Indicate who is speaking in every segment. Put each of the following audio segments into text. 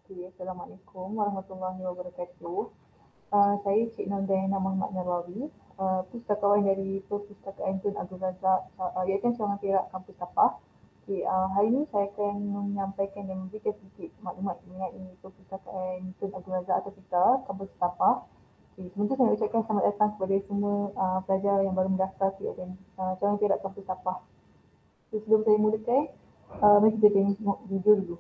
Speaker 1: Okay, Assalamualaikum warahmatullahi wabarakatuh. Saya Cik Nur Diana Muhammad Narwawi, pustakawan dari Perpustakaan Tun Abdul Razak, Yayasan Sawangan Perak, Kampus Tapah. Okay, hari ini saya akan menyampaikan dan memberikan sedikit maklumat mengenai Perpustakaan Tun Abdul Razak atau kita, Kampus Tapah. Okay, sebentar saya ucapkan selamat datang kepada semua pelajar yang baru mendaftar ke Yayasan Sawangan Perak, Kampus Tapah. Okay, sebelum saya mulakan, mari kita tengok video dulu.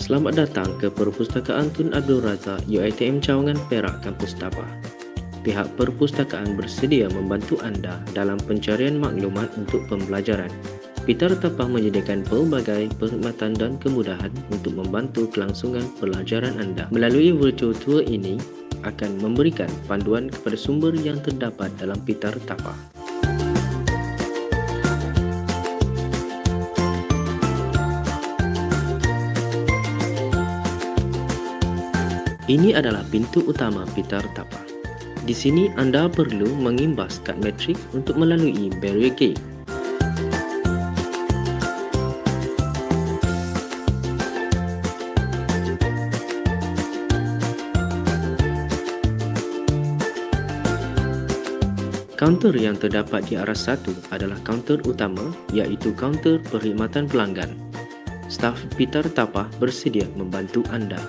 Speaker 2: Selamat datang ke Perpustakaan Tun Abdul Razak UiTM Cawangan Perak, Kampus Tapah. Pihak perpustakaan bersedia membantu anda dalam pencarian maklumat untuk pembelajaran. Peter Tapah menyediakan pelbagai perkhidmatan dan kemudahan untuk membantu kelangsungan pelajaran anda. Melalui virtual tour ini akan memberikan panduan kepada sumber yang terdapat dalam Peter Tapah. Ini adalah pintu utama Peter Tapah. Di sini anda perlu mengimbas kad metrik untuk melalui barrier gate. Kaunter yang terdapat di arah satu adalah kaunter utama, iaitu kaunter perkhidmatan pelanggan. Staf Peter Tapah bersedia membantu anda.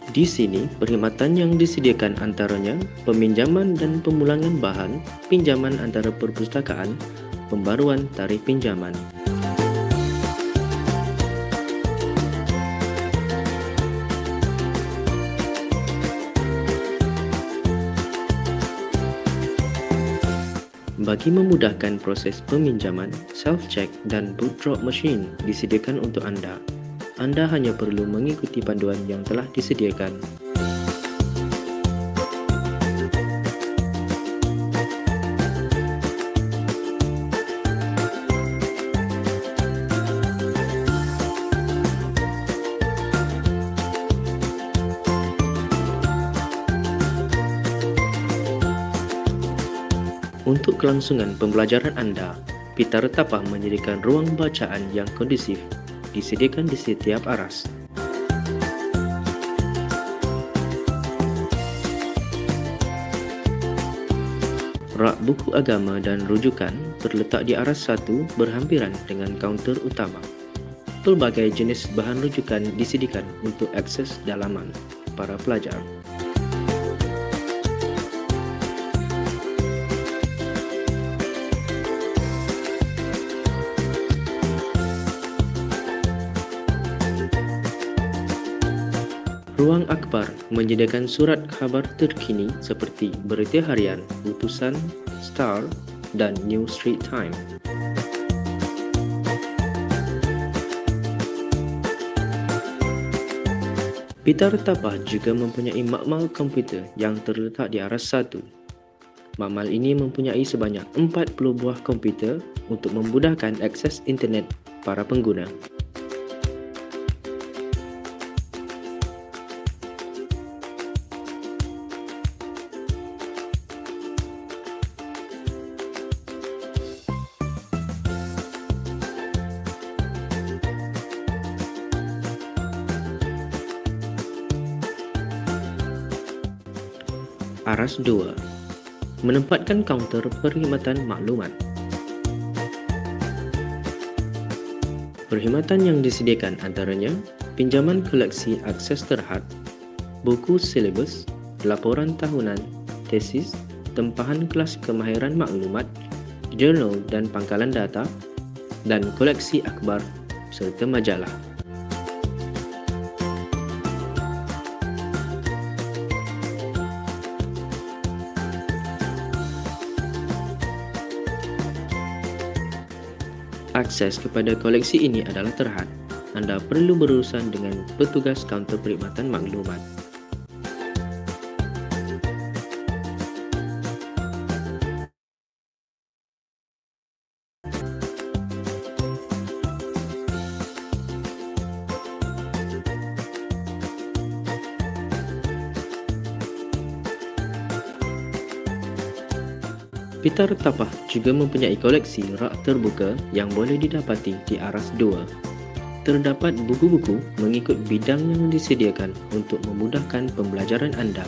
Speaker 2: Di sini, perkhidmatan yang disediakan antaranya peminjaman dan pemulangan bahan, pinjaman antara perpustakaan, pembaruan tarikh pinjaman. Bagi memudahkan proses peminjaman, self-check dan boot drop machine disediakan untuk anda. Anda hanya perlu mengikuti panduan yang telah disediakan. Untuk kelangsungan pembelajaran anda, Peter Tapah menyediakan ruang bacaan yang kondusif, disediakan di setiap aras. Rak buku agama dan rujukan terletak di aras satu berhampiran dengan kaunter utama. Pelbagai jenis bahan rujukan disediakan untuk akses dalaman para pelajar. Ruang Akbar menyediakan surat khabar terkini seperti berita harian, utusan, Star dan New Street Time. Peter Tapah juga mempunyai makmal komputer yang terletak di aras satu. Makmal ini mempunyai sebanyak 40 buah komputer untuk memudahkan akses internet para pengguna. Aras 2. Menempatkan kaunter perkhidmatan maklumat. Perkhidmatan yang disediakan antaranya pinjaman koleksi akses terhad, buku silibus, laporan tahunan, tesis, tempahan kelas kemahiran maklumat, jurnal dan pangkalan data, dan koleksi akhbar serta majalah. Akses kepada koleksi ini adalah terhad. Anda perlu berurusan dengan petugas kaunter perkhidmatan maklumat. Peter Tapah juga mempunyai koleksi rak terbuka yang boleh didapati di aras 2. Terdapat buku-buku mengikut bidang yang disediakan untuk memudahkan pembelajaran anda.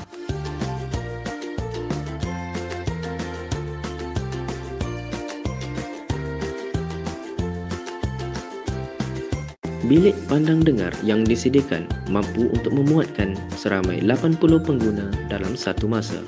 Speaker 2: Bilik pandang dengar yang disediakan mampu untuk memuatkan seramai 80 pengguna dalam satu masa.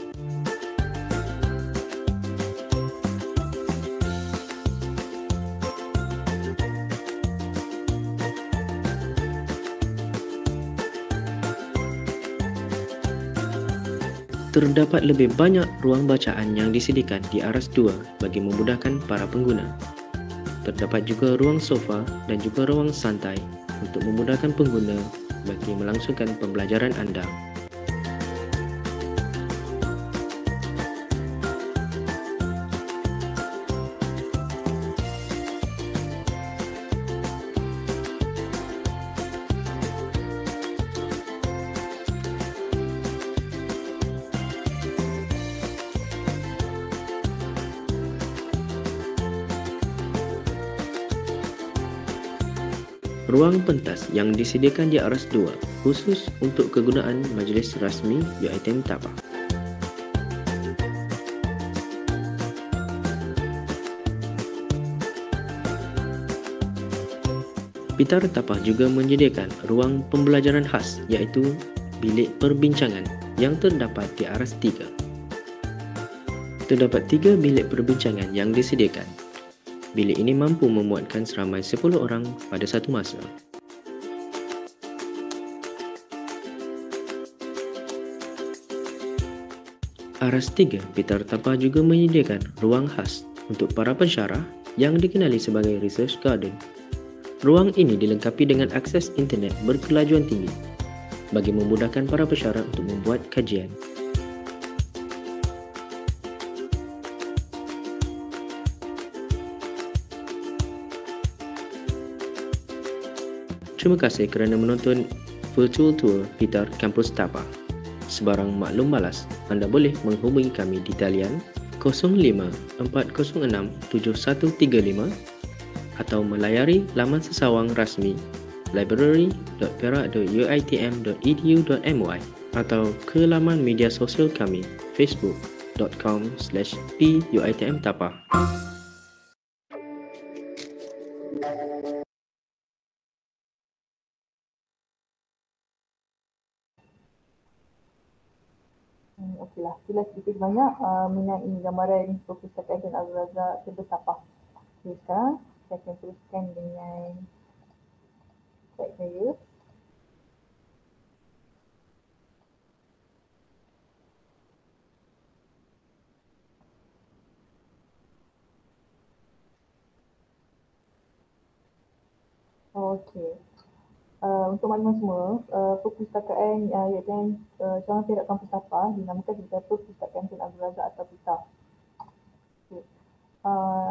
Speaker 2: Terdapat lebih banyak ruang bacaan yang disediakan di aras 2 bagi memudahkan para pengguna. Terdapat juga ruang sofa dan juga ruang santai untuk memudahkan pengguna bagi melangsungkan pembelajaran anda. Ruang pentas yang disediakan di aras 2 khusus untuk kegunaan majlis rasmi UiTM Tapah. Peter Tapah juga menyediakan ruang pembelajaran khas iaitu bilik perbincangan yang terdapat di aras 3. Terdapat 3 bilik perbincangan yang disediakan. Bilik ini mampu memuatkan seramai 10 orang pada satu masa. Aras 3, Peter Tapah juga menyediakan ruang khas untuk para pensyarah yang dikenali sebagai Research Garden. Ruang ini dilengkapi dengan akses internet berkelajuan tinggi bagi memudahkan para pensyarah untuk membuat kajian. Terima kasih kerana menonton virtual tour Peter Kampus Tapah. Sebarang maklum balas, anda boleh menghubungi kami di talian 05-406-7135 atau melayari laman sesawang rasmi library.perak.uitm.edu.my atau ke laman media sosial kami facebook.com/puitmtapah.
Speaker 1: Okeylah, itulah sedikit banyak mengenai gambaran perpustakaan Tun Abdul Razak Kampus Tapah. Okay, sekarang saya akan teruskan dengan slide saya. Okey. Untuk makluman semua, perpustakaan iaitu Cawangan Perak Kampus Tapah dinamakan sebagai Perpustakaan Tun Abdul Razak atau PITA. Okay.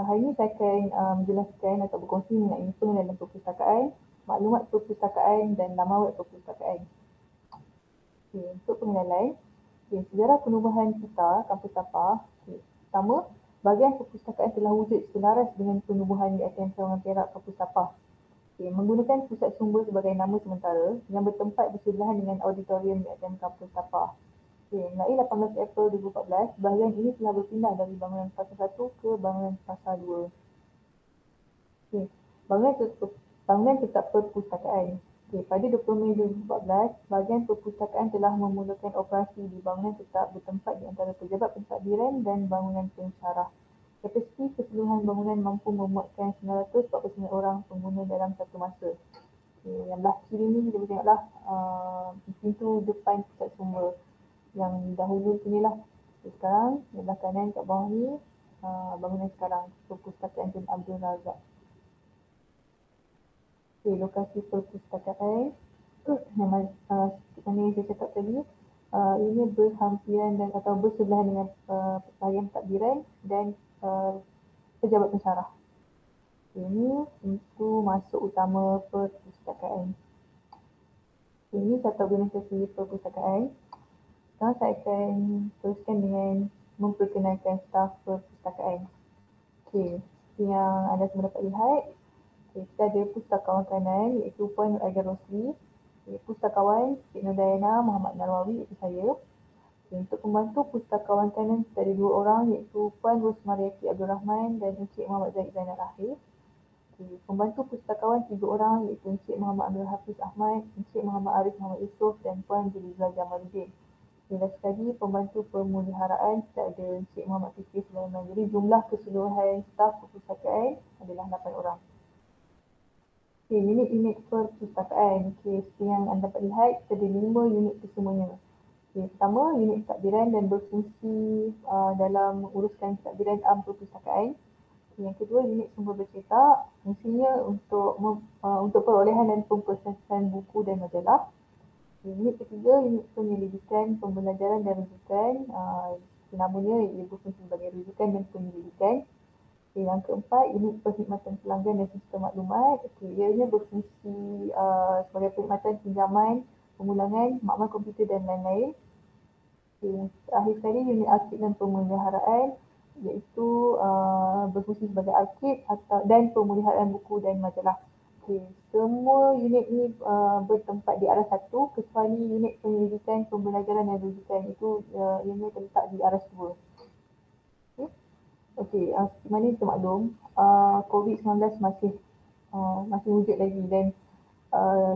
Speaker 1: Hari ini saya akan menjelaskan atau berkongsi mengenai pengenalan perpustakaan, maklumat perpustakaan dan laman web perpustakaan. Okay. Untuk pengenalan, sejarah penubuhan PITA Kampus Tapah. Pertama, bahagian perpustakaan telah wujud selaras dengan penubuhan UiTM Cawangan Perak Kampus Tapah. Menggunakan pusat sumber sebagai nama sementara yang bertempat bersebelahan dengan auditorium UiTM Kampus Tapah. Mulai 18 April 2014, bahagian ini telah berpindah dari bangunan fasa 1 ke bangunan fasa 2. Bangunan tetap perpustakaan. Okay, pada 20 Mei 2014, bahagian perpustakaan telah memulakan operasi di bangunan tetap bertempat di antara pejabat pentadbiran dan bangunan pensyarah. Kapasiti keseluruhan bangunan mampu memuatkan 949 orang pengguna dalam satu masa. Okay, yang belah kiri ni kita boleh tengoklah pintu depan pusat sumber yang dahulu sini lah. Okay, sekarang yang belah kanan kat bawah ni bangunan sekarang, perpustakaan Tun Abdul Razak. Okay, lokasi perpustakaan seperti mana yang saya cakap tadi, ini berhampiran dan atau bersebelahan dengan bahagian pentadbiran dan pejabat pensyarah. Ini pintu masuk utama perpustakaan. Ini satu organisasi perpustakaan. Sekarang saya akan teruskan dengan memperkenalkan staf perpustakaan. Okey, yang anda semua dapat lihat, kita ada pustakawan kanan iaitu Puan Nur Aida Rosli, pustakawan Cik Nur Dayana Muhammad Narwawi iaitu saya. Untuk pembantu pustakawan kanan kita ada 2 orang iaitu Puan Rosmariati Abdul Rahman dan Encik Muhammad Zaid Zainal Akhir. Pembantu pustakawan 3 orang iaitu Encik Muhammad Abdul Hafiz Ahmad, Encik Muhammad Arif Muhammad Yusof dan Puan Julizla Jamaluddin. Last sekali pembantu pemeliharaan kita ada Encik Muhammad Fikri Sulaiman. Jadi jumlah keseluruhan staf perpustakaan adalah 8 orang. Okay, unit-unit perpustakaan. Okay, seperti yang anda dapat lihat, kita ada 5 unit kesemuanya. Okay, pertama, unit pentadbiran dan berfungsi dalam menguruskan pentadbiran perpustakaan. Okay, yang kedua, unit sumber bercetak. Fungsinya untuk perolehan dan pemprosesan buku dan majalah. Unit ketiga, unit penyelidikan, pembelajaran dan rujukan. Namanya ia berfungsi sebagai rujukan dan penyelidikan. Okay, yang keempat, unit perkhidmatan pelanggan dan sistem maklumat. Okay, ianya berfungsi sebagai perkhidmatan pinjaman, pemulangan, makmal komputer dan lain-lain. Okay, terakhir sekali, unit arsip dan pemeliharaan iaitu berfungsi sebagai arsip dan pemeliharaan buku dan majalah. Okay, semua unit ni bertempat di arah satu kecuali unit penyelidikan, pembelajaran dan rujukan itu ianya terletak di arah dua. Okey, seperti mana kita maklum, COVID-19 masih wujud lagi dan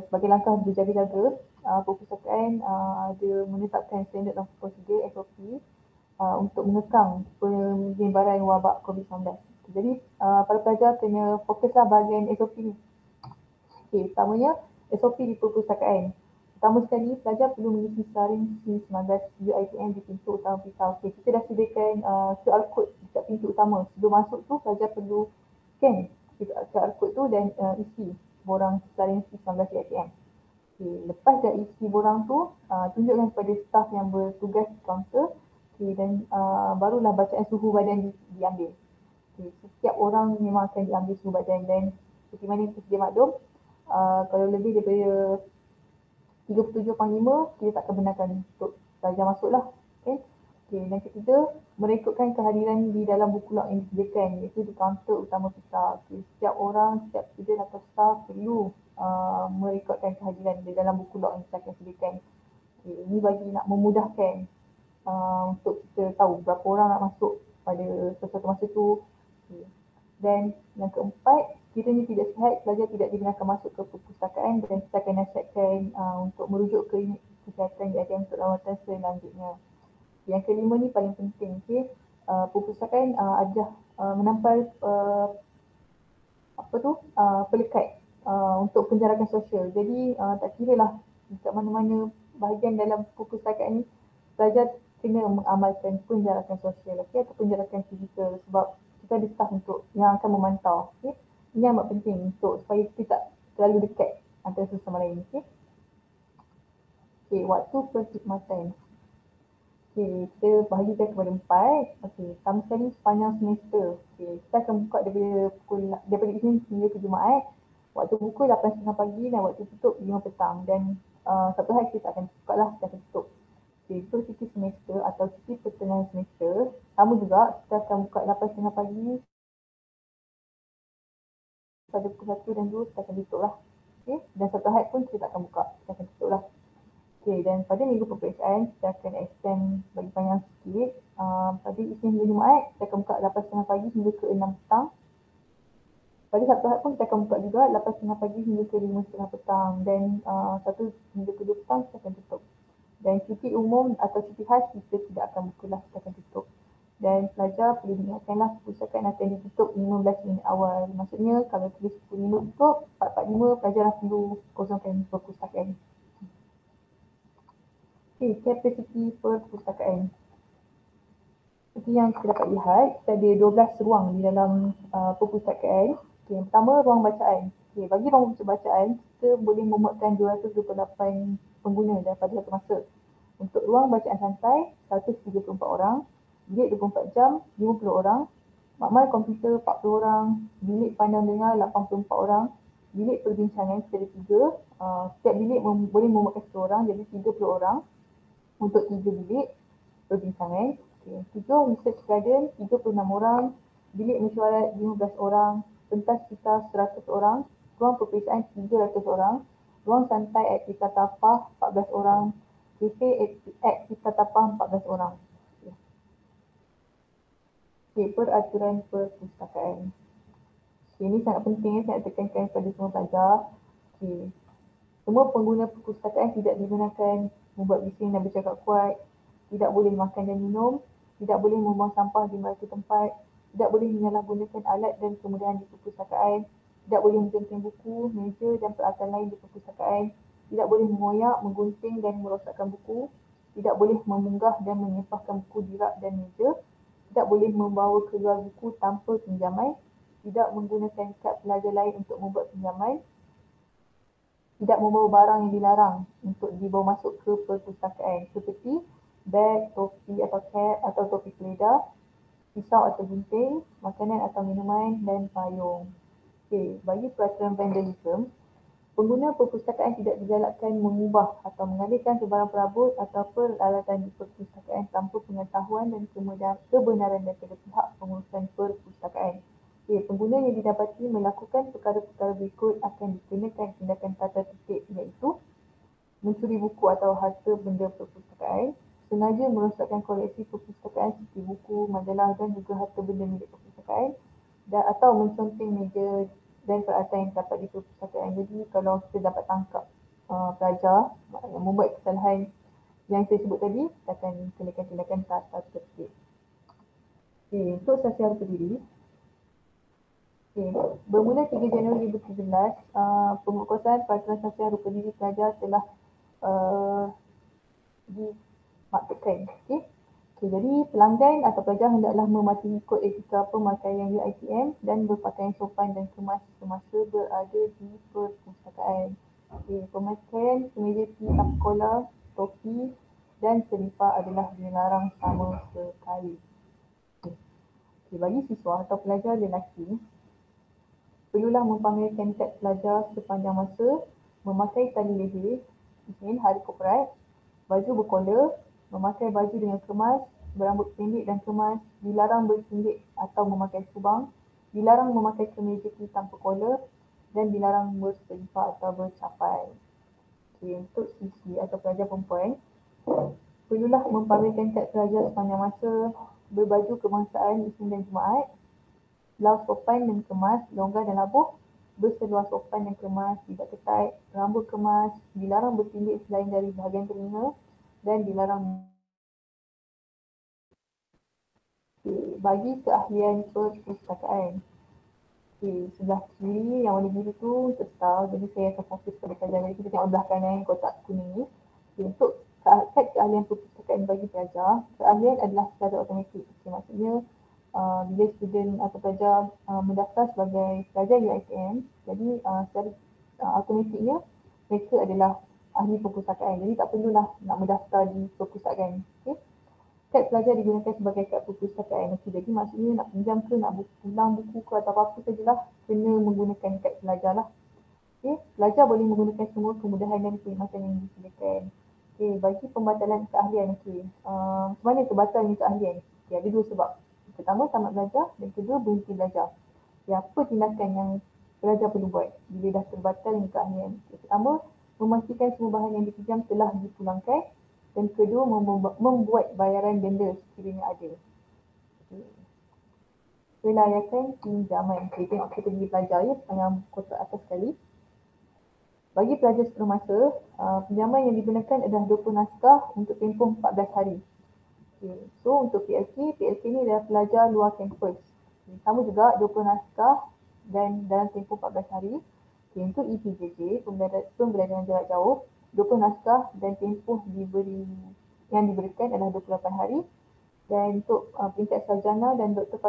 Speaker 1: sebagai langkah berjaga-jaga, perpustakaan ada menetapkan standard of procedure SOP untuk mengekang penyebaran wabak COVID-19. Jadi para pelajar kena fokuslah bahagian SOP ni. Okey, pertamanya SOP di perpustakaan. Pertama sekali, pelajar perlu mengisi saring C19 UiTM di pintu utama pisau. Okey, kita dah sediakan QR code dekat pintu utama. Sebelum masuk tu, pelajar perlu scan QR code tu dan isi borang saring C19 UiTM. Okey, lepas dah isi borang tu, tunjukkan kepada staf yang bertugas di kaunter. Okey, dan barulah bacaan suhu badan diambil. Okey, setiap orang memang akan diambil suhu badan dan seperti mana sedia maklum, kalau lebih daripada 37.5 kita tak akan benarkan untuk pelajar masuk lah. Okay. Okay. Dan ketiga, merekodkan kehadiran di dalam buku log yang disediakan iaitu di kaunter utama kita. Okay. Setiap orang, setiap student atau staff perlu merekodkan kehadiran di dalam buku log yang kita akan sediakan. Okay. Ini bagi nak memudahkan untuk kita tahu berapa orang nak masuk pada sesuatu masa tu. Okay. Dan yang keempat, kiranya tidak sihat, pelajar tidak dibenarkan masuk ke perpustakaan dan kita akan nasihatkan untuk merujuk ke unit kesihatan UiTM untuk rawatan selanjutnya. Yang kelima ni paling penting, okay? Perpustakaan ada menampal pelekat untuk penjarakan sosial. Jadi tak kira lah dekat mana-mana bahagian dalam perpustakaan ni, pelajar kena mengamalkan penjarakan sosial, okay? Atau penjarakan fizikal sebab kita ada staf untuk yang akan memantau. Okay? Ini amat penting untuk supaya kita tak terlalu dekat antara satu sama lain. Okay? Okay, waktu perkhidmatan. Okay, kita bahagikan kepada 4. Okay, pertama sekali sepanjang semester. Okay, kita akan buka daripada Isnin hingga ke Jumaat. Waktu buka 8.30 pagi dan waktu tutup 5 petang. Dan satu hari kita akan buka lah, kita akan tutup. Okay, itu cuti semester atau cuti pertengahan semester. Sama juga, kita akan buka 8.30 pagi. Pada pukul 1 dan 2 kita akan tutup lah. Okay, dan satu hari pun kita tak akan buka, kita akan tutup lah. Okay, dan pada minggu peperiksaan, kita akan extend bagi panjang sikit. Pada Isnin hingga Jumaat, kita akan buka 8.30 pagi hingga ke 6 petang. Pada Sabtu Ahad pun kita akan buka juga 8.30 pagi hingga ke 5.30 petang, dan 1 hingga ke 2 petang kita akan tutup. Dan cuti umum atau cuti khas kita tidak akan buka lah, kita akan tutup. Dan pelajar perlu diingatkanlah perpustakaan akan ditutup 15 minit awal. Maksudnya kalau tulis 10 minit tutup, 4.45 pelajar perlu kosongkan perpustakaan. Okey, kapasiti perpustakaan. Seperti yang kita dapat lihat, kita ada 12 ruang di dalam perpustakaan. Okay, yang pertama, ruang bacaan. Okay, bagi ruang bacaan, kita boleh memuatkan 228 pengguna daripada satu masa. Untuk ruang bacaan santai, 134 orang. Bilik 24 jam, 50 orang. Makmal komputer, 40 orang. Bilik pandang dengar, 84 orang. Bilik perbincangan, kita ada 3. Setiap bilik boleh memuatkan 1 orang, jadi 30 orang. Untuk 3 bilik perbincangan. Okay. 3 research garden, 36 orang. Bilik mesyuarat, 15 orang. Pentas kita 100 orang. Ruang peperiksaan, 300 orang. Ruang santai aktivita tapah, 14 orang. Kafe aktivita tapah, 14 orang. Okay, peraturan perpustakaan. Okay, ini sangat penting, saya tekankan kepada semua pelajar. Okay. Semua pengguna perpustakaan tidak digunakan membuat bising dan bercakap kuat, tidak boleh makan dan minum, tidak boleh membuang sampah di merata tempat, tidak boleh menyalahgunakan alat dan kemudahan di perpustakaan, tidak boleh menjenteng buku, meja dan peralatan lain di perpustakaan, tidak boleh mengoyak, menggunting dan merosakkan buku, tidak boleh memunggah dan menyepahkan buku di rak dan meja, tidak boleh membawa keluar buku tanpa pinjaman, tidak menggunakan kad pelajar lain untuk membuat pinjaman, tidak membawa barang yang dilarang untuk dibawa masuk ke perpustakaan seperti beg, topi atau cap atau topi keledar, pisau atau gunting, makanan atau minuman dan payung. Okey, bagi peraturan vandalism, pengguna perpustakaan tidak digalakkan mengubah atau mengalihkan sebarang perabot atau peralatan di perpustakaan tanpa pengetahuan dan kebenaran daripada pihak pengurusan perpustakaan. Okay, pengguna yang didapati melakukan perkara-perkara berikut akan dikenakan tindakan tata tertib, iaitu mencuri buku atau harta benda perpustakaan, sengaja merosakkan koleksi perpustakaan seperti buku, majalah dan juga harta benda milik perpustakaan, dan atau menconteng meja dan peralatan yang dapat di perpustakaan. Jadi kalau kita dapat tangkap pelajar yang membuat kesalahan yang saya sebut tadi, kita akan kenakan tindakan tata tertib. Okay, untuk saksian berdiri. Okay. Bermula 3 Januari 2017, pengukusan peraturan saksian rupa diri pelajar telah dimaksudkan. Okay. Okay, jadi pelanggan atau pelajar hendaklah mematuhi kod etika pemakaian UiTM dan berpakaian sopan dan kemas semasa berada di perpustakaan. Okay, pemakaian kemeja tinggi tanpa kolar, topi dan selipar adalah dilarang sama sekali. Okay, bagi siswa atau pelajar lelaki, perlulah mempamerkan kad pelajar sepanjang masa, memakai tali leher, izin hari korporat, baju berkolar, memakai baju dengan kemas, berambut pendek dan kemas, dilarang bersinggit atau memakai subang, dilarang memakai kemeja tinggi tanpa kolar dan dilarang berselipar atau bercapai. Okay, untuk siswi atau pelajar perempuan, perlulah mempamerkan kad pelajar sepanjang masa, berbaju kebangsaan Isnin dan Jumaat, blaus sopan dan kemas, longgar dan labuh, berseluar sopan dan kemas, tidak ketat, rambut kemas, dilarang bertindik selain dari bahagian telinga dan dilarang. Bagi keahlian perpustakaan. Sebelah kiri yang warna biru tu untuk style, jadi saya akan fokus pada pelajar. Jadi kita tengok belah kanan kotak kuning ni. Untuk keahlian perpustakaan bagi pelajar, keahlian adalah secara automatik. Maksudnya bila student atau pelajar mendaftar sebagai pelajar UiTM, jadi secara automatiknya mereka adalah ahli perpustakaan. Jadi tak perlulah nak mendaftar di perpustakaan. Okay. Kad pelajar digunakan sebagai kad perpustakaan. Okay. Jadi maksudnya nak pinjam ke, nak pulang buku ke atau apa-apa sajalah, kena menggunakan kad pelajar lah. Okay. Pelajar boleh menggunakan semua kemudahan dan perkhidmatan yang disediakan. Okay. Bagi pembatalan keahlian, okay. Macam mana terbatalnya keahlian? Okay. Ada 2 sebab. Pertama, tamat belajar dan kedua, berhenti belajar. Ya, apa tindakan yang pelajar perlu buat bila dah terbatal keahlian? Pertama, memastikan semua bahan yang dipinjam telah dipulangkan, dan kedua, membuat bayaran denda sekiranya ada. kelayakan pinjaman. Okay, tengok kita pergi pelajar ya, yang kotak atas sekali. Bagi pelajar sepenuh masa, pinjaman yang digunakan adalah 20 naskah untuk tempoh 14 hari. Okay. So untuk PLK ni adalah pelajar luar kampus. Okay. Sama juga 20 naskah dan dalam tempoh 14 hari. Okay. Untuk EPJJ, pembelajaran jarak jauh, 20 naskah dan tempoh yang diberikan adalah 28 hari. Dan untuk peringkat sarjana dan doktor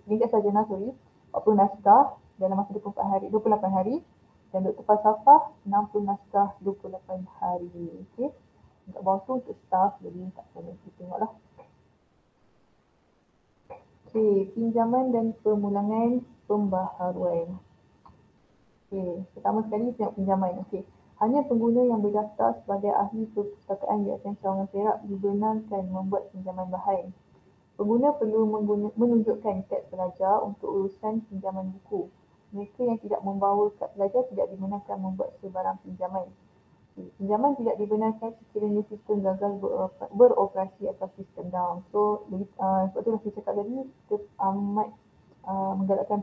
Speaker 1: peringkat sarjana 40 naskah dalam masa 28 hari dan doktor falsafah 60 naskah 28 hari. Okey. Kat bawah tu untuk staff, jadi tak perlu kita tengoklah. Okey, pinjaman dan pemulangan pembaharuan. Okey, pertama sekali tengok pinjaman. Okey. Hanya pengguna yang berdaftar sebagai ahli perpustakaan Yayasan Cawangan Perak dibenarkan membuat pinjaman bahan. Pengguna perlu menunjukkan kad pelajar untuk urusan pinjaman buku. Mereka yang tidak membawa kad pelajar tidak dibenarkan membuat sebarang pinjaman. Pinjaman tidak dibenarkan sekiranya sistem gagal beroperasi atau sistem down. So, sebab tu saya cakap tadi, kita amat menggalakkan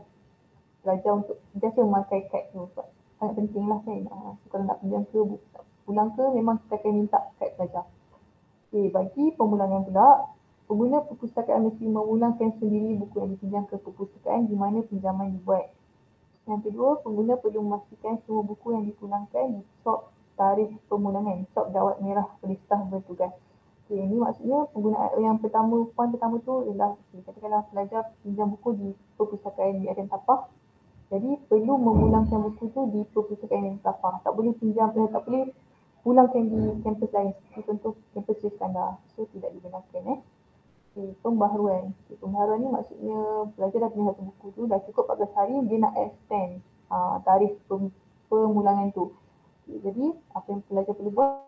Speaker 1: pelajar untuk sentiasa memakai kad tu. Sebab sangat penting lah kan. So, kalau nak pinjam ke, pulang ke, memang kita akan minta kad pelajar. Okay, bagi pemulangan pula, pengguna perpustakaan mesti memulangkan sendiri buku yang dipinjam ke perpustakaan di mana pinjaman dibuat. Yang kedua, pengguna perlu memastikan semua buku yang dipulangkan disok tarikh pemulangan, sok dawat merah oleh staf bertugas. Okay, ini maksudnya penggunaan yang poin pertama tu ialah katakanlah pelajar pinjam buku di perpustakaan di Adan Tapah. Jadi perlu memulangkan buku tu di perpustakaan yang Tapah. Tak boleh tak boleh pulangkan di kampus lain. Contoh kampus Iskandar. So tidak dibenarkan. Okay, pembaharuan. Okay, pembaharuan ni maksudnya pelajar dah punya satu buku tu, dah cukup 14 hari, dia nak extend tarikh pemulangan tu. Okay, jadi apa yang pelajar perlu buat,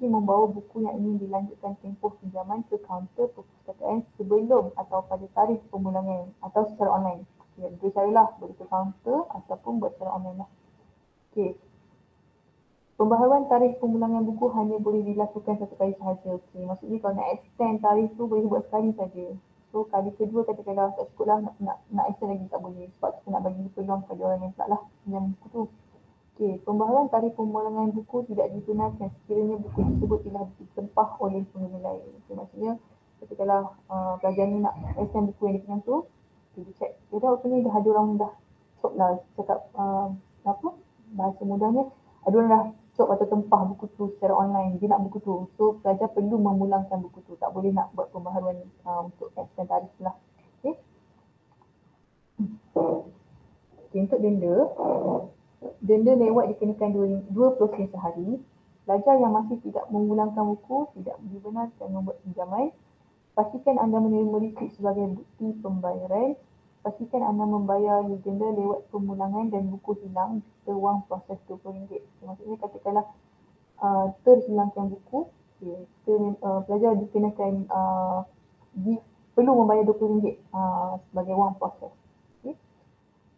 Speaker 1: membawa buku yang ingin dilanjutkan tempoh pinjaman ke kaunter perpustakaan sebelum atau pada tarikh pemulangan atau secara online. Okay, dua caralah, boleh ke kaunter ataupun buat secara online lah. Okay. Pembaharuan tarikh pemulangan buku hanya boleh dilakukan satu kali sahaja. Okay. Maksudnya kalau nak extend tarikh tu boleh buat sekali saja. So kali kedua katakanlah tak cukup lah, nak extend lagi tak boleh. Sebab kita nak bagi peluang kepada orang yang pula lah pinjam buku tu. Okay. Pembaharuan tarikh pemulangan buku tidak dibenarkan sekiranya buku tersebut telah ditempah oleh pengguna lain. Okay. Maksudnya katakanlah pelajar ni nak extend buku yang dipinjam tu, dia check. Dia dah rupanya dah ada orang dah cop lah cakap bahasa mudahnya, ada orang dah cop atau tempah buku tu secara online, dia nak buku tu. So pelajar perlu memulangkan buku tu, tak boleh nak buat pembaharuan untuk extend tarikh lah. Okay. Okay, untuk denda lewat dikenakan 2% sehari. Pelajar yang masih tidak memulangkan buku tidak dibenarkan membuat pinjaman. Pastikan anda menerima resit sebagai bukti pembayaran. Pastikan anda membayar denda lewat pemulangan dan buku hilang serta wang proses RM20. Maksudnya katakanlah terhilangkan buku, pelajar dikenakan perlu membayar RM20 sebagai wang proses. Okay.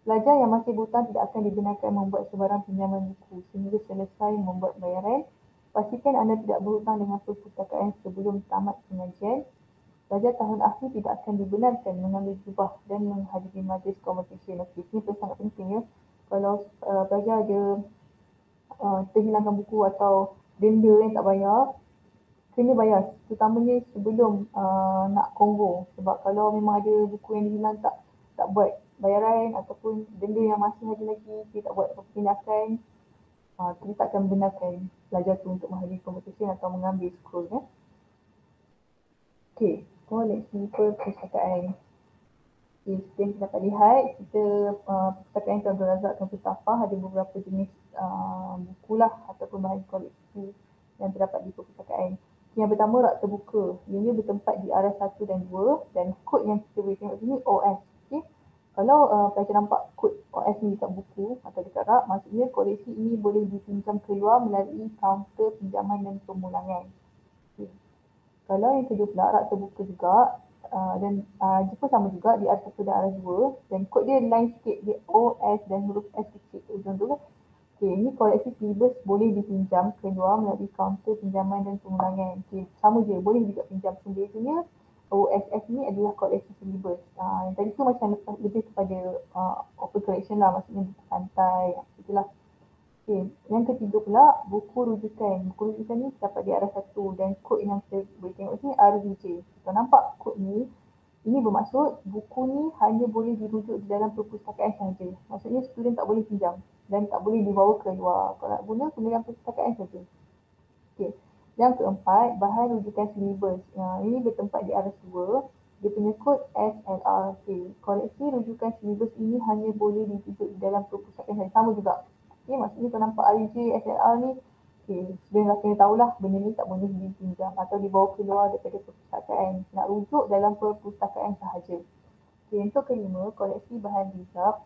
Speaker 1: Pelajar yang masih berhutang tidak akan dibenarkan membuat sebarang pinjaman buku sehingga selesai membuat bayaran. Pastikan anda tidak berhutang dengan perpustakaan sebelum tamat pengajian. Pelajar tahun akhir tidak akan dibenarkan mengambil jubah dan menghadiri majlis convocation. Okay, ini sangat penting ya. Kalau pelajar ada terhilangkan buku atau denda yang tak bayar, kena bayar. Terutamanya sebelum nak konvo. Sebab kalau memang ada buku yang dihilang tak buat bayaran ataupun denda yang masih ada lagi, kita tak buat tindakan, kita tak akan benarkan pelajar tu untuk menghadiri convocation atau mengambil scroll. Okay. Koleksi perpustakaan. Okay, seperti yang kita dapat lihat, kita perpustakaan Tuan Abdul Razak Kampus Tapah ada beberapa jenis buku lah ataupun bahan koleksi yang terdapat di perpustakaan. Yang pertama, rak terbuka. Ianya bertempat di arah 1 dan 2 dan kod yang kita boleh tengok sini OS. Okay. Kalau pelajar nampak kod OS ni dekat buku atau dekat rak, maksudnya koleksi ini boleh dipinjam keluar melalui kaunter pinjaman dan pemulangan. Okay. Kalau yang kedua pula, rak terbuka juga dan jika sama juga di arah 1 dan arah 2 dan kod dia lain sikit, dia OS dan huruf S kecil ujung tu. Okay, ini koleksi silibus boleh dipinjam keluar melalui kaunter pinjaman dan pemulangan. Okay, sama je, boleh juga pinjam sendirinya OSS ni adalah koleksi syllabus. Yang tadi tu macam lebih kepada open collection lah, maksudnya buku santai, itulah. Okay. Yang ketiga pula, buku rujukan. Buku rujukan ni dapat di arah satu dan kod yang kita boleh tengok sini RVJ. Kalau nampak kod ni, ini bermaksud buku ni hanya boleh dirujuk di dalam perpustakaan sahaja. Maksudnya student tak boleh pinjam dan tak boleh dibawa ke luar. Kalau nak guna dalam perpustakaan sahaja. Okay. Yang keempat, bahan rujukan syllabus. Ini bertempat di arah 2. Dia punya kod SLR. Okay. Koleksi rujukan syllabus ini hanya boleh dirujuk di dalam perpustakaan sahaja. Sama juga. Okay. Maksudnya kalau nampak RJ, SLR ni, okay, student dah kena tahulah benda ni tak boleh dipinjam atau dibawa keluar daripada perpustakaan. Nak rujuk dalam perpustakaan sahaja. Okay. Untuk kelima, koleksi bahan hijab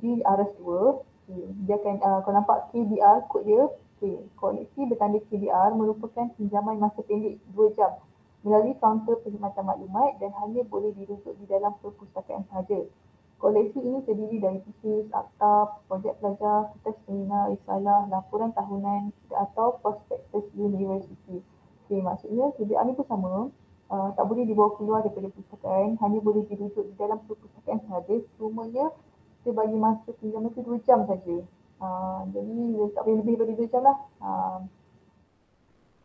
Speaker 1: di arah 2. Okay. Dia akan, kalau nampak KBR, kod dia, okay. Koleksi bertanda KBR merupakan pinjaman masa pendek 2 jam melalui kaunter perkhidmatan maklumat dan hanya boleh dirujuk di dalam perpustakaan sahaja. Koleksi ini terdiri dari tesis, akta, projek pelajar, kertas seminar, risalah, laporan tahunan atau prospektus universiti. Okay, maksudnya KBR ni pun sama. Tak boleh dibawa keluar daripada perpustakaan, hanya boleh dirujuk di dalam perpustakaan sahaja. Cumanya kita bagi masa pinjaman tu 2 jam saja. Jadi tak boleh lebih daripada 2 jam lah.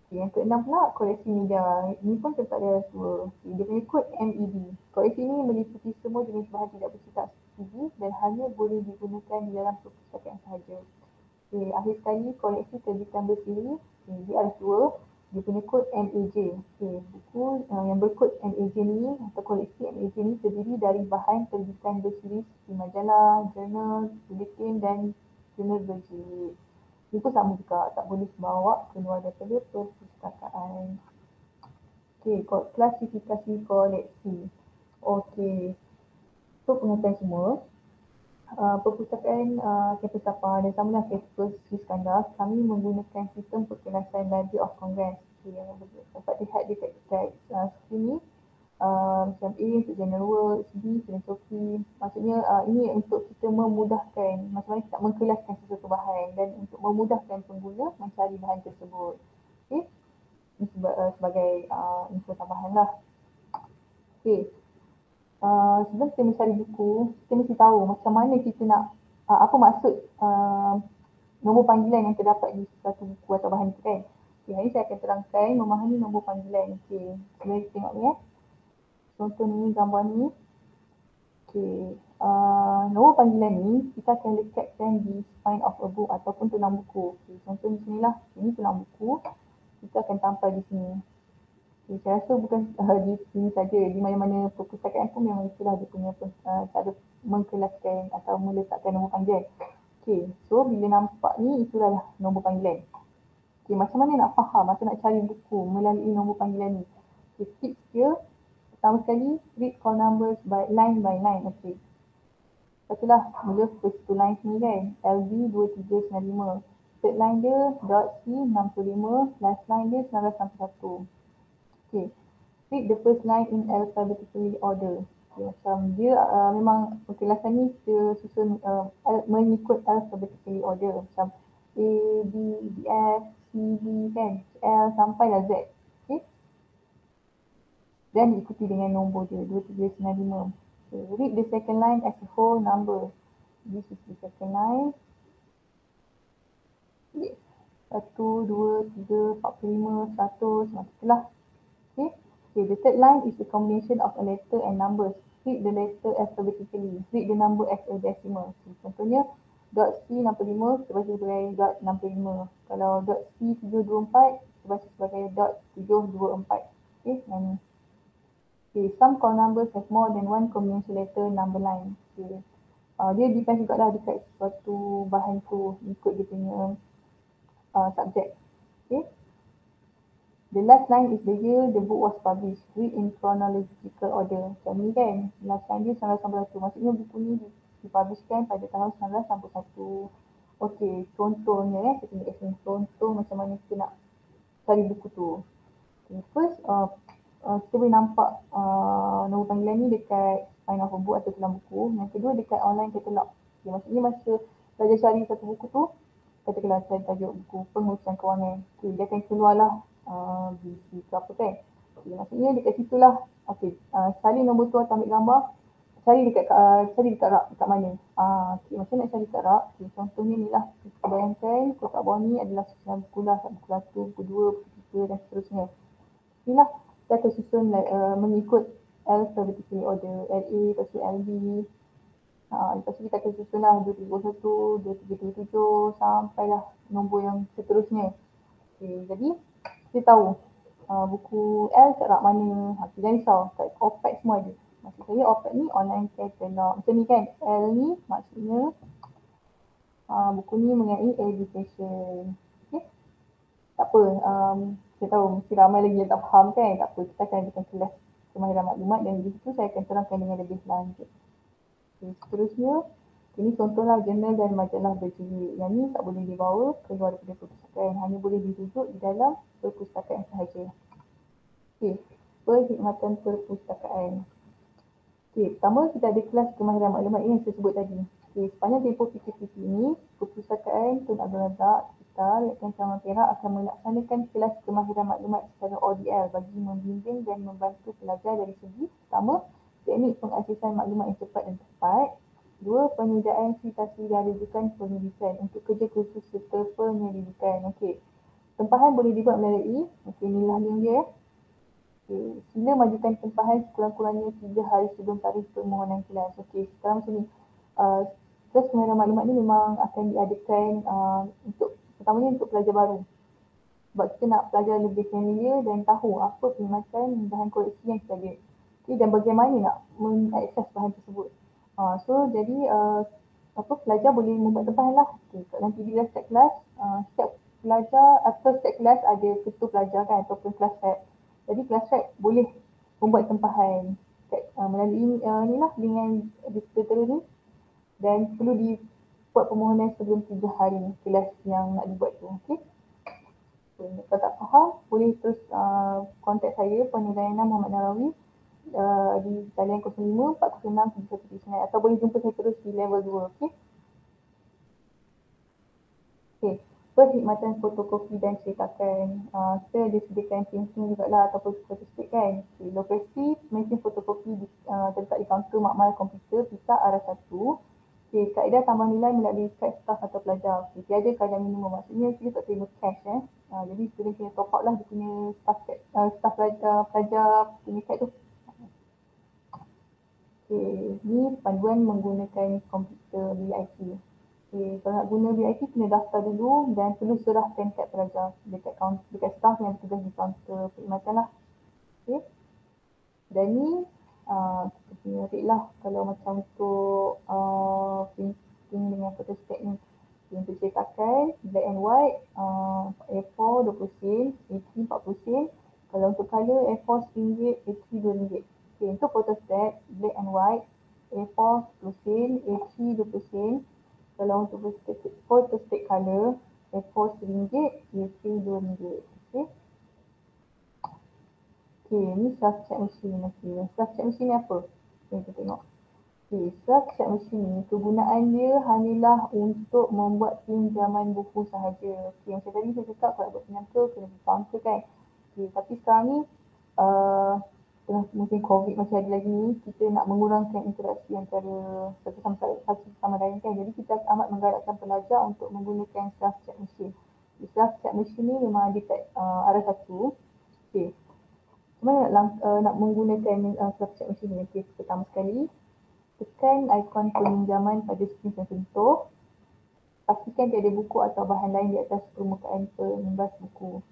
Speaker 1: Okay, yang keenam pula, koleksi media. Ini pun tempat dia tua. Okay, dia punya kod MED. Koleksi ini meliputi semua jenis bahan tidak bersifat subsidi dan hanya boleh digunakan di dalam perpustakaan sahaja. Okay, akhir sekali, koleksi terbitan bersiri. Okay, dia ada 2. Dia punya kod MAJ. Okay, buku yang berkod MAJ ni atau koleksi MAJ ni terdiri dari bahan terbitan bersiri seperti majalah, jurnal, bulletin dan jurnal berjilid. Ini pun sama juga, tak boleh bawa keluar daripada perpustakaan. Okay, klasifikasi koleksi. Okay, so pengetahuan semua. Perpustakaan Kampus Tapah dan samalah Kampus Iskandar, kami menggunakan sistem perkelasan Library of Congress. Okay, yang dapat lihat dekat skrin ni. Macam A untuk general works, B filosofi. Maksudnya ini untuk kita memudahkan macam mana kita mengkelaskan sesuatu bahan dan untuk memudahkan pengguna mencari bahan tersebut. Okay, ini sebagai info tambahan lah. Okay. Sebelum kita mencari buku, kita mesti tahu macam mana kita nak, apa maksud nombor panggilan yang terdapat di satu buku atau bahan itu kan. Okay, hari ini saya akan terangkan memahami nombor panggilan. Okay, boleh tengok ni . Contoh ni, gambar ni. Okay, nombor panggilan ni kita akan lekatkan di spine of a book ataupun tulang buku. Okay, contoh ni sini lah, ini tulang buku. Kita akan tampal di sini. Okay, saya rasa bukan di sini saja, di mana-mana perpustakaan pun memang itulah dia punya cara mengkelaskan atau meletakkan nombor panggilan. Okay, so bila nampak ni itulah nombor panggilan. Okay, macam mana nak faham atau nak cari buku melalui nombor panggilan ni? Okay, tips dia, pertama sekali read call numbers by line. Okay. Lepas mula first two line ni kan, LB 2395. Third line dia .C 65, last line dia 1961. Okay. Read the first line in alphabetically order. Okay, macam dia memang penjelasan ni dia susun mengikut alphabetically order. Macam A, B, D, F, C, D kan, L sampailah Z. Okay. Dan diikuti dengan nombor dia 2395. Okay. Read the second line as a whole number. This is the second line. Okay. 1, 2, 3, 45, 100, macam itulah. Okay. Okay, the third line is a combination of a letter and numbers. Read the letter alphabetically. Read the number as a decimal. Okay, contohnya .C65 kita baca sebagai .65. Kalau .C724 kita baca sebagai .724. Okay, yang ni. Okay, some call numbers have more than one combination letter number line. Okay. Dia depend juga lah dekat suatu bahan tu ikut dia punya subjek. Okay. The last line is the year the book was published. Read in chronological order. Macam ni kan. Last line dia 1961. Maksudnya buku ni dipublishkan pada tahun 1961. Okey, contohnya kita tunjuk sini contoh macam mana kita nak cari buku tu. Okay, first, kita boleh nampak nombor panggilan ni dekat spine of a book atau tulang buku. Yang kedua dekat online catalog. Okay, maksudnya masa belajar cari satu buku tu, katakanlah saya tajuk buku pengurusan kewangan. Okay, dia akan keluarlah BC ke apa kan. Okey, maksudnya dekat situlah. Okey, salin nombor tu atau ambil gambar, cari dekat rak dekat mana. Okey, macam nak cari kat rak. Okay, contohnya ni lah, kita bayangkan kotak bawah ni adalah susunan buku lah, buku 1, buku 2, buku 3 dan seterusnya. Inilah kita akan susun mengikut alphabetical order, LA, lepas tu LB. Lepas tu kita akan susun lah 2321, 2327 sampailah nombor yang seterusnya. Okay, jadi kita tahu buku L kat rak mana. Okay, jangan risau, kat OPEC semua ada. Maksud saya OPEC ni online catalog. Macam ni kan, L ni maksudnya buku ni mengenai education. Okay, tak apa. Saya tahu mesti ramai lagi yang tak faham kan. Tak apa, kita akan adakan kelas kemahiran maklumat dan di situ saya akan terangkan dengan lebih lanjut. Okay, seterusnya, ini contohlah jurnal dan majalah berjilid. Yang ni tak boleh dibawa keluar daripada perpustakaan, hanya boleh dirujuk di dalam perpustakaan sahaja. Okey, perkhidmatan perpustakaan. Okey, pertama kita ada kelas kemahiran maklumat yang saya sebut tadi. Okey, sepanjang tempoh PKP ini, perpustakaan Tun Abdul Razak kita, Yayasan Cawangan Perak akan melaksanakan kelas kemahiran maklumat secara ODL bagi membimbing dan membantu pelajar dari segi pertama, teknik pengaksesan maklumat yang cepat dan tepat. 2. Penyediaan citasi dan rujukan penyelidikan untuk kerja khusus serta penyelidikan. Okey. Tempahan boleh dibuat melalui, inilah link dia. Okey. Sila majukan tempahan sekurang-kurangnya 3 hari sebelum tarikh permohonan kelas. Okey, sekarang macam ni. Kelas kemahiran maklumat ni memang akan diadakan untuk pertamanya untuk pelajar baru. Sebab kita nak pelajar lebih familiar dan tahu apa perkhidmatan bahan koreksi yang kita ada. Okay, dan bagaimana nak mengakses bahan tersebut. Jadi pelajar boleh membuat tempahan lah. Okay, nanti bila start kelas, setiap pelajar atau setiap kelas ada ketua pelajar kan ataupun kelas rep. Jadi kelas rep boleh membuat tempahan melalui ni lah link yang tertera ni, dan perlu dibuat permohonan sebelum 3 hari kelas yang nak dibuat tu. Okay. Kalau tak faham, boleh terus kontak saya, Puan Nurayana Muhammad Narawi di talian 05 406 7139 atau boleh jumpa saya terus di level 2. Okey. Okey. Perkhidmatan fotokopi dan cetakan. Kita disediakan printing juga lah ataupun photostat kan. Okay. Lokasi mesin fotokopi terletak di kaunter makmal komputer pita arah 1. Okay. Kaedah tambah nilai melalui kad staf atau pelajar. Okay. Tiada kadar minimum, maksudnya kita tak terima cash. Jadi student kena top up lah dia punya staff pelajar punya kad tu. Okay, ni panduan menggunakan komputer VIP. Okay, kalau nak guna VIP kena daftar dulu dan perlu serahkan kad pelajar dekat staff yang bertugas di kaunter perkhidmatan lah. Okay. Dan ni kita punya rate lah kalau macam untuk printing dengan photostat ni. Untuk cetakan black and white A4 20 sen, A3 40 sen. Kalau untuk colour A4 RM1, A3 RM2. Okay, untuk photostat black and white A4 10 sen, A3 20 sen. Kalau untuk photostat colour A4 RM1, A3 RM2. Okay. Okay, ni self-check machine. Okay, self-check machine ni apa? Okay, kita tengok. Okay, self-check machine ni kegunaan dia hanyalah untuk membuat pinjaman buku sahaja. Okay, macam tadi saya cakap kalau buat pinjam tu kena pergi counter kan. Okay, tapi sekarang ni tengah musim COVID masih ada lagi ni, kita nak mengurangkan interaksi antara satu sama lain kan. Jadi kita amat menggalakkan pelajar untuk menggunakan self-check machine. Self-check machine ni memang ada kat arah 1. Okay. Macam mana nak menggunakan self-check machine ni? Okay, pertama sekali tekan ikon peminjaman pada skrin tersentuh. Pastikan tiada buku atau bahan lain di atas permukaan pengimbas buku.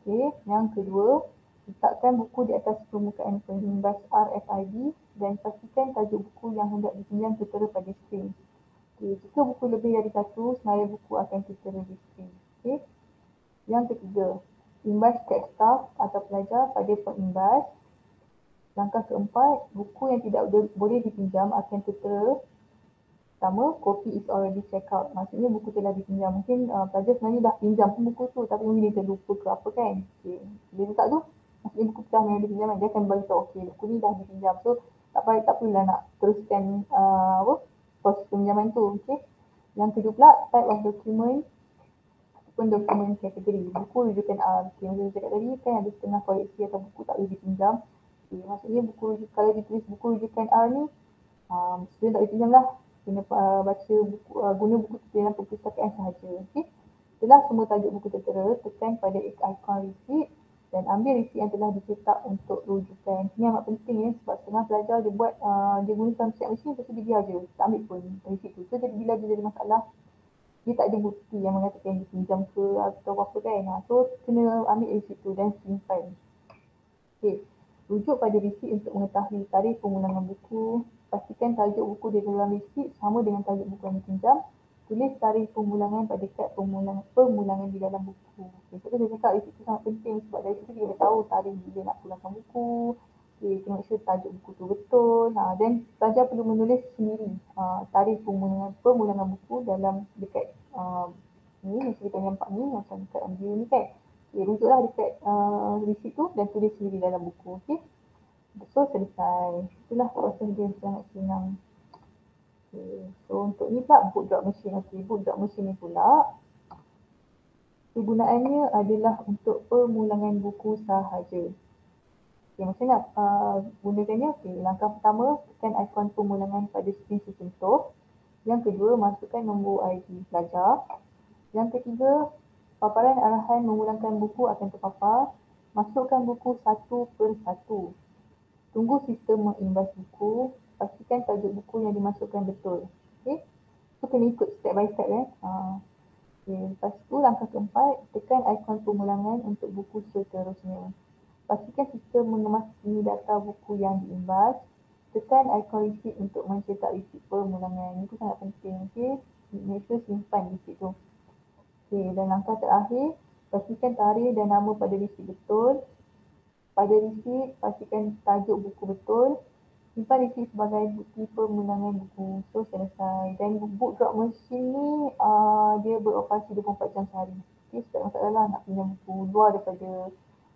Speaker 1: Okay. Yang kedua, letakkan buku di atas permukaan pengimbas RFID dan pastikan tajuk buku yang hendak dipinjam tertera pada skrin. Okay. Jika buku lebih dari satu, senarai buku akan tertera di skrin. Okay. Yang ketiga, imbas kad staf atau pelajar pada pengimbas. Langkah keempat, buku yang tidak boleh dipinjam akan tertera. Pertama, copy is already checked out. Maksudnya buku telah dipinjam. Mungkin pelajar sebenarnya dah pinjam pun buku tu tapi mungkin dia terlupa ke apa kan. Okay. Dia letak tu, maksudnya buku telah dipinjam, dia akan beritahu okey buku ni dah dipinjam. So tak perlulah nak teruskan proses pinjaman tu. Okay. Yang kedua pula, type of document ataupun dokumen kategori. Buku rujukan R. Okay, macam saya cakap tadi kan ada setengah koleksi atau buku tak boleh dipinjam. Okay, maksudnya buku kalau ditulis buku rujukan R ni, student tak boleh pinjam lah. Kena baca buku, guna buku dalam perpustakaan sahaja. Okay. Setelah semua tajuk buku tertera, tekan pada ikon receipt dan ambil receipt yang telah dicetak untuk rujukan. Ini amat penting ya, sebab setengah pelajar dia buat, dia gunakan check machine, lepas tu dia biar je, tak ambil pun receipt tu. So jadi bila dia jadi masalah, dia tak ada bukti yang mengatakan dia pinjam ke atau apa kan. So kena ambil receipt tu dan simpan. Okay. Rujuk pada receipt untuk mengetahui tarikh pemulangan buku. Pastikan tajuk buku di dalam receipt sama dengan tajuk buku yang dipinjam. Tulis tarikh pemulangan pada kad pemulangan di dalam buku. Okay, so saya cakap receipt tu sangat penting sebab dari situ kita tahu tarikh bila nak pulangkan buku. Okay, kena make sure tajuk buku tu betul. Dan pelajar perlu menulis sendiri tarikh pemulangan buku dalam dekat ni, macam kita nampak ni, macam dekat video ni kan. Okay, rujuklah dekat receipt tu dan tulis sendiri dalam buku. Okay. So selesai. Itulah proses dia sangat senang. Okay. So untuk ni pula book drop machine. Okay, book drop machine ni pula kegunaannya adalah untuk pemulangan buku sahaja. Okay, macam nak gunakannya? Okay, langkah pertama, tekan ikon pemulangan pada skrin sesentuh. Yang kedua, masukkan nombor ID pelajar. Yang ketiga, paparan arahan memulangkan buku akan terpapar. Masukkan buku satu per satu. Tunggu sistem mengimbas buku. Pastikan tajuk buku yang dimasukkan betul. Okay. So kena ikut step by step Okay. Lepas tu langkah keempat, tekan ikon pemulangan untuk buku seterusnya. Pastikan sistem mengemasi data buku yang diimbas. Tekan ikon receipt untuk mencetak receipt pemulangan. Itu sangat penting. Okay. Make sure simpan receipt tu. Okay. Dan langkah terakhir, pastikan tarikh dan nama pada receipt betul. Pada receipt, pastikan tajuk buku betul. Simpan receipt sebagai bukti pemulangan buku. So selesai. Dan book drop machine ni dia beroperasi 24 jam sehari. Okay, tak masalah lah nak pinjam buku luar daripada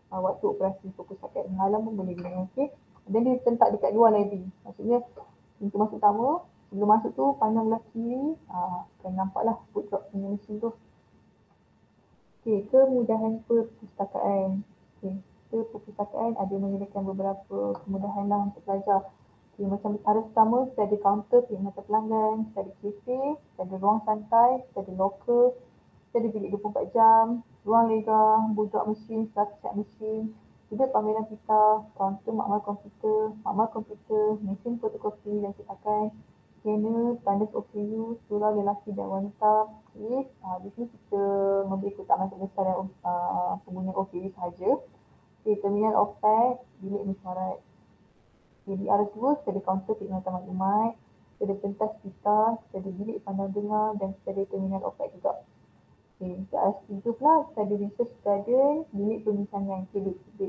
Speaker 1: waktu operasi perpustakaan malam pun boleh guna. Okay. Dan dia terletak dekat luar library. Maksudnya pintu masuk utama, sebelum masuk tu pandang belah kiri, akan nampaklah book drop punya machine tu. Okay, kemudahan perpustakaan. Okay, perpustakaan ada menyediakan beberapa kemudahan lah untuk pelajar. Okay, macam arah pertama, kita ada kaunter perkhidmatan pelanggan, kita ada kafe, kita ada ruang santai, kita ada locker, kita ada bilik 24 jam, ruang lega, book drop machine, self-check machine, juga pameran pita, kaunter makmal komputer, mesin fotokopi dan cetakan, scanner, tanda OKU, surau lelaki dan wanita. Okay. Di sini kita memberi keutamaan terbesar dan penggunaan OKU sahaja. Okay, terminal OPEC, bilik mesyuarat. Okay, di arah 2, kita ada kaunter perkhidmatan maklumat, kita ada pentas pita, kita ada bilik pandang dengar dan kita ada terminal OPEC juga. Okay, di arah 3 pula, kita ada research garden, bilik perbincangan. Okay,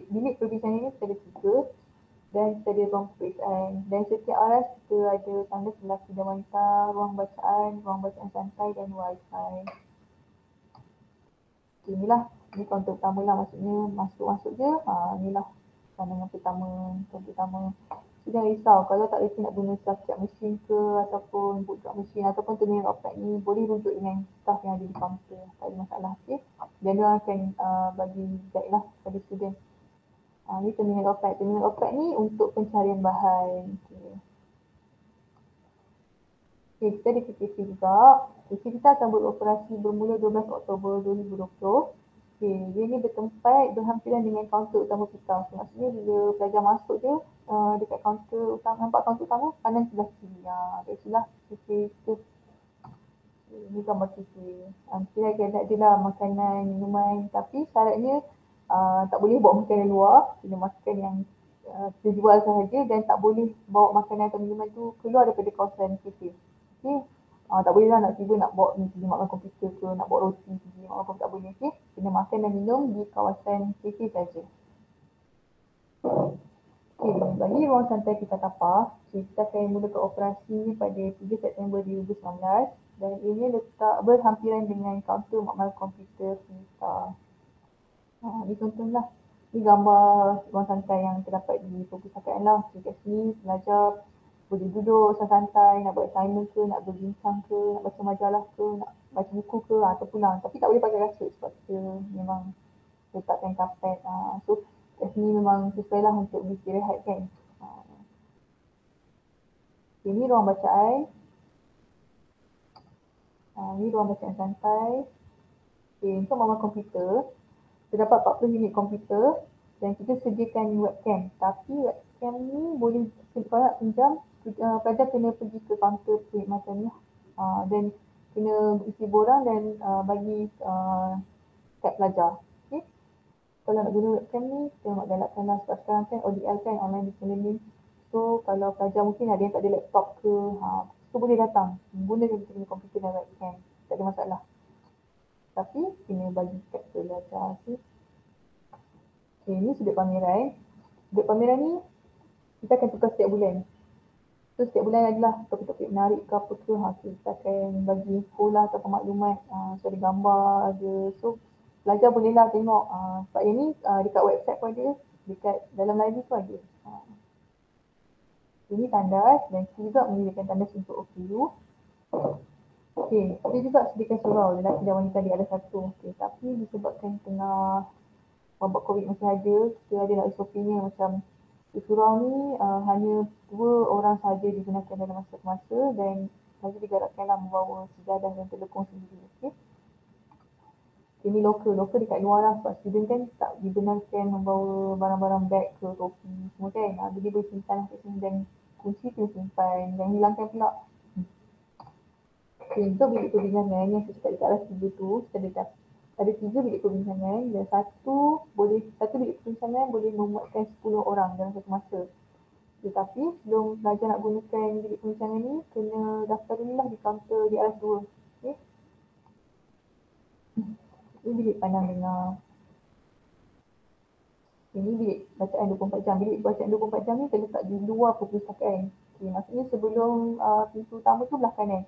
Speaker 1: bilik perbincangan ni kita ada 3 dan kita ada ruang peperiksaan. Dan setiap arah kita ada tanda lelaki dan wanita, ruang bacaan santai dan wifi. Okay, inilah, ini kaunter utama lah, maksudnya masuk-masuk je, inilah pandangan pertama. So, jangan risau, kalau tak reti nak guna self-check machine ke ataupun book drop machine ataupun terminal OPEC ni, boleh rujuk dengan staff yang ada di kaunter, tak ada masalah. Okay. Dan dia akan bagi guide lah kepada student. Ni terminal OPEC. Terminal OPEC ni untuk pencarian bahan. Okay, kita ada KTP juga. KTP kita akan beroperasi bermula 12 Oktober 2020. Okay, dia ni berhampiran dengan kaunter utama kita. So, maksudnya bila pelajar masuk je, dekat kaunter utama, nampak kaunter utama, pandang sebelah kiri. Dekat sebelah KTP tu. Ini gambar KTP. Nanti lagi ada lah makanan, minuman. Tapi syaratnya tak boleh bawa makanan luar. Kena makan yang kita jual sahaja dan tak boleh bawa makanan atau minuman tu keluar daripada kawasan KTP. Okay. Tak boleh lah nak tiba nak bawa pergi makan komputer ke, nak bawa roti pergi makan komputer, tak boleh. Okay. Kena makan dan minum di kawasan KTP saja. Okay, bagi ruang santai kita tapah, kita akan mulakan operasi pada 3 September 2019 dan ini letak berhampiran dengan kaunter makmal komputer kita. Ini contohnya lah. Ini gambar ruang santai yang terdapat di perpustakaan lah. Kat sini pelajar boleh duduk santai, nak buat assignment ke, nak berbincang ke, nak baca majalah ke, nak baca buku ke atau pulang. Tapi tak boleh pakai kasut sebab kita memang letakkan kapet. So kat sini memang sesuai lah untuk beristirahat kan. Ini ruang bacaan. Ini ruang bacaan santai. Untuk mama komputer, terdapat 40 unit komputer dan kita sediakan webcam. Tapi webcam ni boleh kalau nak pinjam, pelajar kena pergi ke kaunter perkhidmatan ni dan kena isi borang dan bagi kad pelajar. Okay? Kalau nak guna webcam ni, kita nak galakkanlah sebab sekarang kan ODL kan, online distance learning. So kalau pelajar mungkin ada yang tak ada laptop ke, so boleh datang gunakan kita punya komputer dan webcam, tak ada masalah. Tapi kena bagi kad pelajar. Okay, ni sudut pameran. Sudut pameran ni kita akan tukar setiap bulan. So setiap bulan adalah topik-topik menarik ke apa ke, kita akan bagi info lah atau maklumat. So ada gambar, ada, so pelajar bolehlah tengok. Sebab yang ni dekat website pun ada, dekat dalam library pun ada. Ini tandas dan kita juga menyediakan tandas untuk OKU. Okey, kita juga sediakan surau lelaki dan wanita di ada satu. Okey, tapi disebabkan tengah wabak COVID masih ada, kita ada nak SOP-nya macam surau ni hanya 2 orang sahaja digunakan dalam masa ke masa dan sahaja digalakkanlah membawa sejadah dan telekong sendiri. Okey. Ini loker dekat luar lah sebab student kan tak dibenarkan membawa barang-barang beg ke topi semua kan. Jadi boleh simpan kat sini dan kunci kena simpan, jangan hilangkan pula. Okay, untuk bilik perbincangan yang saya cakap dekat atas 3 tu, kita ada 3 bilik perbincangan dan satu bilik perbincangan boleh memuatkan 10 orang dalam satu masa. Tetapi sebelum pelajar nak gunakan bilik perbincangan ni, kena daftar dulu lah di kaunter di atas 2. Okay. Ini bilik pandang dengar. Ini bilik bacaan 24 jam. Bilik bacaan 24 jam ni terletak di luar perpustakaan. Okay, maksudnya sebelum pintu utama tu belah kanan.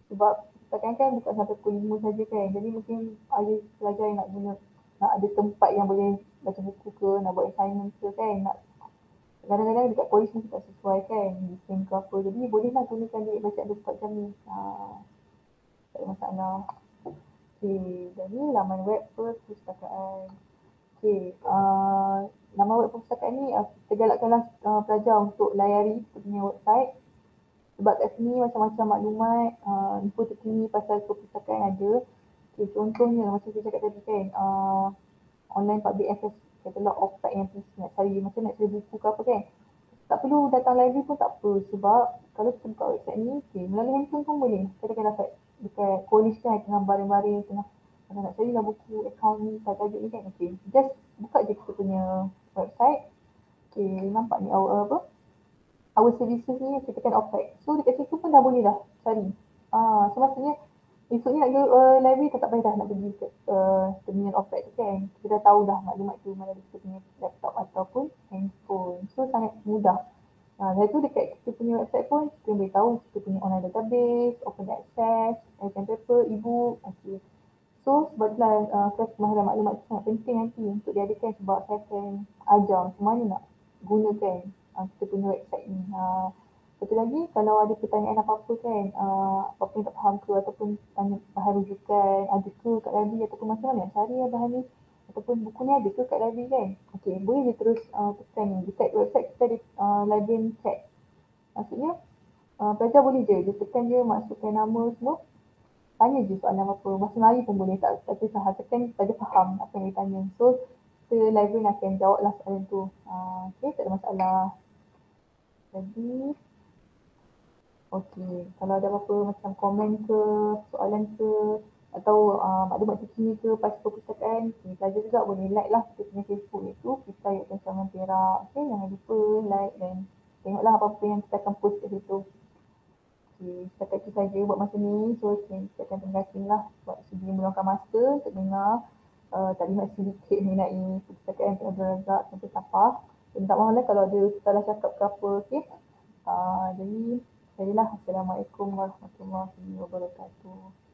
Speaker 1: Sebab perpustakaan kan buka sampai pukul 5 saja kan. Jadi mungkin ada pelajar yang nak ada tempat yang boleh baca buku ke, nak buat assignment ke kan. Kadang-kadang dekat polis ni tak sesuai kan, desain ke apa. Jadi bolehlah gunakan bilik bacaan 24 jam ni. Tak ada masalah. Okay, dan ni laman web perpustakaan. Okay, laman web perpustakaan ni kita galakkanlah pelajar untuk layari kita punya website. Sebab kat sini macam-macam maklumat, info terkini pasal perpustakaan ada. Okay, contohnya macam saya cakap tadi kan, online public access catalog of site yang nak cari, macam nak cari buku ke apa kan. Tak perlu datang library pun tak apa sebab kalau kita buka website ni, okay, melalui handphone pun boleh. Kita akan dapat dekat college kan, tengah baring-baring, tengah nak carilah buku account ni, tajuk ni kan. Okay, just buka je kita punya website. Okay, nampak ni our services ni kita tekan OPEC. So dekat situ pun dah boleh dah cari. So maksudnya esok ni nak pergi library tak payah dah nak pergi ke terminal OPEC tu kan. Kita dah tahu dah maklumat tu melalui kita punya laptop ataupun handphone. So sangat mudah. Dari tu dekat kita punya website pun kita boleh tahu kita punya online database, open access, pen paper, ebook. Okay. So sebablah kelas pemaharan maklumat tu sangat penting nanti untuk diadakan sebab saya akan ajar macam mana nak gunakan kita punya website ni. Satu lagi, kalau ada pertanyaan apa-apa kan, apa-apa yang tak faham ke ataupun tanya bahan rujukan, ada ke kat library ataupun macam mana nak cari bahan ni ataupun buku ni ada ke kat library kan. Okay, boleh je terus tekan ni. Dekat website kita ada library chat. Maksudnya, pelajar boleh je, dia tekan je, masukkan nama semua, tanya je soalan apa, masa lari pun boleh, tak susah, tekan pelajar faham apa yang dia tanya. So, kita library akan jawab lah soalan tu. Okay, tak ada masalah. Jadi, okey, kalau ada apa-apa macam komen ke, soalan ke, atau maklumat terkini ke pasal perpustakaan, pelajar juga boleh like lah kita punya Facebook iaitu Kita Yayasan Cawangan Perak. Okay, jangan lupa like dan tengoklah apa-apa yang kita akan post kat situ. Okay, setakat itu saja buat masa ni. So, kita akan terima kasih lah buat sudi meluangkan masa untuk dengar taklimat sedikit mengenai perpustakaan Abdul Razak sampai Tapah. Minta maaf lah kalau ada salah cakap ke apa. Okay. Jadi, Assalamualaikum warahmatullahi wabarakatuh.